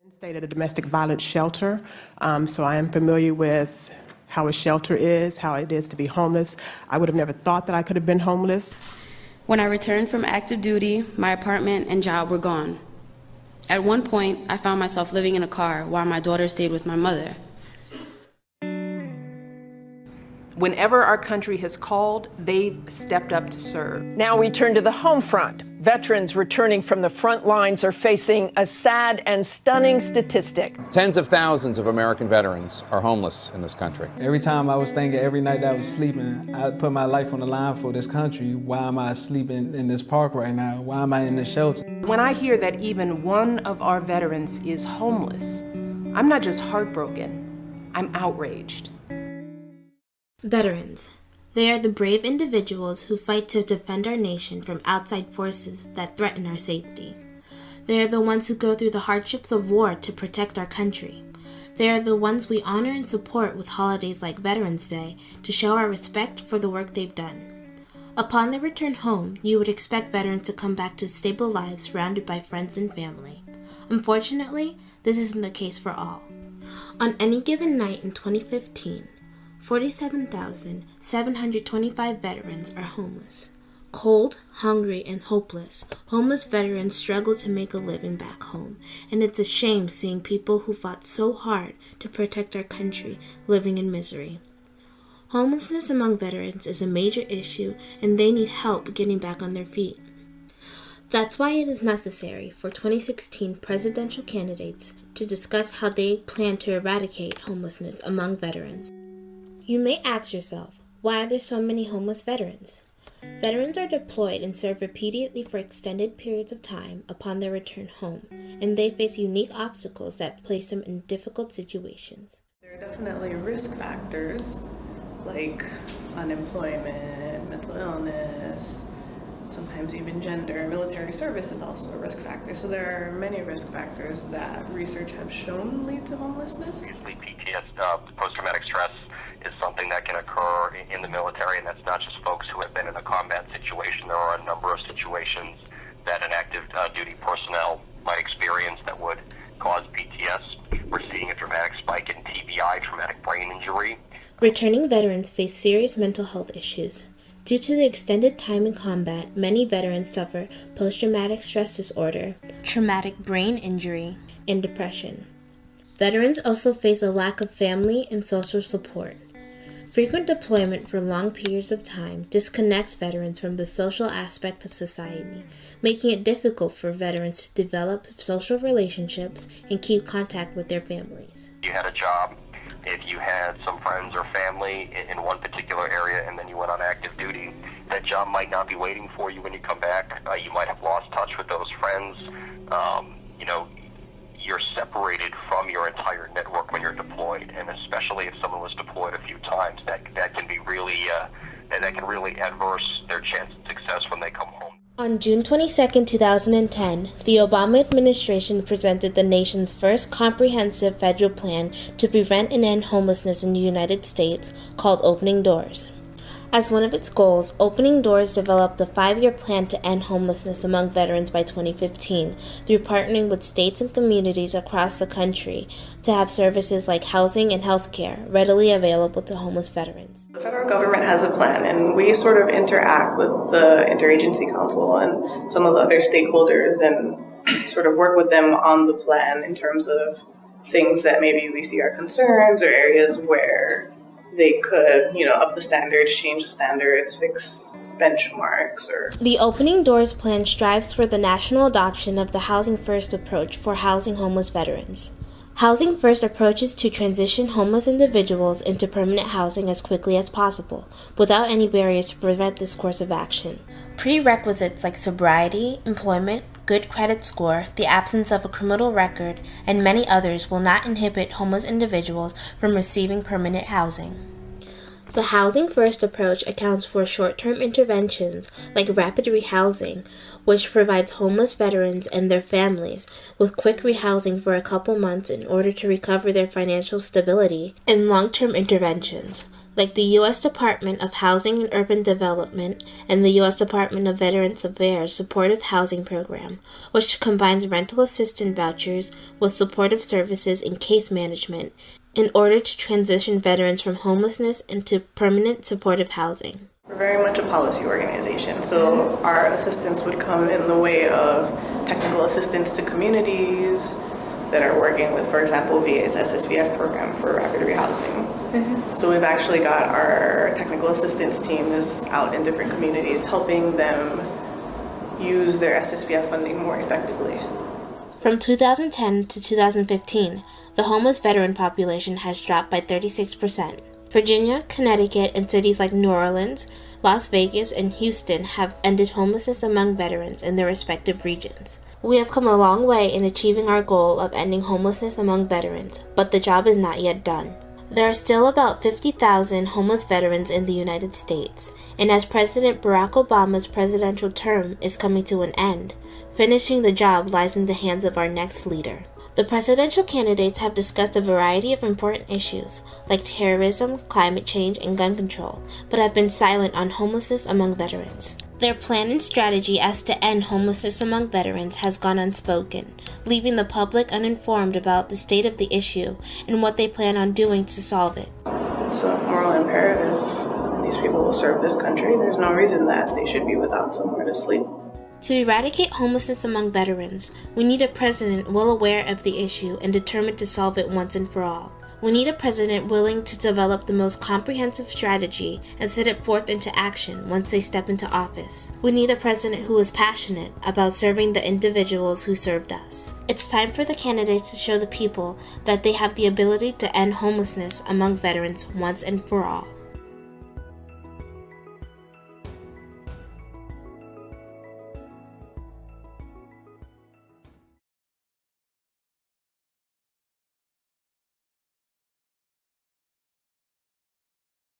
Stayed at a domestic violence shelter, so I am familiar with how a shelter is, how it is to be homeless. I would have never thought that I could have been homeless. When I returned from active duty, my apartment and job were gone. At one point, I found myself living in a car while my daughter stayed with my mother. Whenever our country has called, they've stepped up to serve. Now we turn to the home front. Veterans returning from the front lines are facing a sad and stunning statistic. Tens of thousands of American veterans are homeless in this country. Every time I was thinking, every night that I was sleeping, I put my life on the line for this country. Why am I sleeping in this park right now? Why am I in this shelter? When I hear that even one of our veterans is homeless, I'm not just heartbroken, I'm outraged. Veterans. They are the brave individuals who fight to defend our nation from outside forces that threaten our safety. They are the ones who go through the hardships of war to protect our country. They are the ones we honor and support with holidays like Veterans Day to show our respect for the work they've done. Upon their return home, you would expect veterans to come back to stable lives surrounded by friends and family. Unfortunately, this isn't the case for all. On any given night in 2015, 47,725 veterans are homeless. Cold, hungry, and hopeless, homeless veterans struggle to make a living back home, and it's a shame seeing people who fought so hard to protect our country living in misery. Homelessness among veterans is a major issue, and they need help getting back on their feet. That's why it is necessary for 2016 presidential candidates to discuss how they plan to eradicate homelessness among veterans. You may ask yourself, why are there so many homeless veterans? Veterans are deployed and serve repeatedly for extended periods of time upon their return home, and they face unique obstacles that place them in difficult situations. There are definitely risk factors like unemployment, mental illness, sometimes even gender. Military service is also a risk factor. So there are many risk factors that research have shown lead to homelessness. Usually PTSD, post-traumatic stress, is something that can occur in the military, and that's not just folks who have been in a combat situation. There are a number of situations that an active duty personnel might experience that would cause PTS. We're seeing a dramatic spike in TBI, traumatic brain injury. Returning veterans face serious mental health issues. Due to the extended time in combat, many veterans suffer post-traumatic stress disorder, traumatic brain injury, and depression. Veterans also face a lack of family and social support. Frequent deployment for long periods of time disconnects veterans from the social aspect of society, making it difficult for veterans to develop social relationships and keep contact with their families. You had a job, if you had some friends or family in one particular area and then you went on active duty, that job might not be waiting for you when you come back. You might have lost touch with those friends. You're separated from your entire network when you're deployed, and especially if someone was deployed a few times, that can be really that can really adverse their chance of success when they come home. On June 22, 2010, the Obama administration presented the nation's first comprehensive federal plan to prevent and end homelessness in the United States, called Opening Doors. As one of its goals, Opening Doors developed a 5-year plan to end homelessness among veterans by 2015 through partnering with states and communities across the country to have services like housing and health care readily available to homeless veterans. The federal government has a plan, and we sort of interact with the Interagency Council and some of the other stakeholders and sort of work with them on the plan in terms of things that maybe we see are concerns or areas where they could, up the standards, change the standards, fix benchmarks, or... The Opening Doors plan strives for the national adoption of the Housing First approach for housing homeless veterans. Housing First approaches to transition homeless individuals into permanent housing as quickly as possible, without any barriers to prevent this course of action. Prerequisites like sobriety, employment, good credit score, the absence of a criminal record, and many others will not inhibit homeless individuals from receiving permanent housing. The Housing First approach accounts for short-term interventions like rapid rehousing, which provides homeless veterans and their families with quick rehousing for a couple months in order to recover their financial stability, and long-term interventions like the U.S. Department of Housing and Urban Development and the U.S. Department of Veterans Affairs Supportive Housing Program, which combines rental assistance vouchers with supportive services and case management in order to transition veterans from homelessness into permanent supportive housing. We're very much a policy organization, so our assistance would come in the way of technical assistance to communities that are working with, for example, VA's SSVF program for rapid rehousing. So we've actually got our technical assistance team is out in different communities helping them use their SSVF funding more effectively. From 2010 to 2015, the homeless veteran population has dropped by 36%. Virginia, Connecticut, and cities like New Orleans, Las Vegas, and Houston have ended homelessness among veterans in their respective regions. We have come a long way in achieving our goal of ending homelessness among veterans, but the job is not yet done. There are still about 50,000 homeless veterans in the United States, and as President Barack Obama's presidential term is coming to an end, finishing the job lies in the hands of our next leader. The presidential candidates have discussed a variety of important issues, like terrorism, climate change, and gun control, but have been silent on homelessness among veterans. Their plan and strategy as to end homelessness among veterans has gone unspoken, leaving the public uninformed about the state of the issue and what they plan on doing to solve it. It's a moral imperative. These people will serve this country. There's no reason that they should be without somewhere to sleep. To eradicate homelessness among veterans, we need a president well aware of the issue and determined to solve it once and for all. We need a president willing to develop the most comprehensive strategy and set it forth into action once they step into office. We need a president who is passionate about serving the individuals who served us. It's time for the candidates to show the people that they have the ability to end homelessness among veterans once and for all.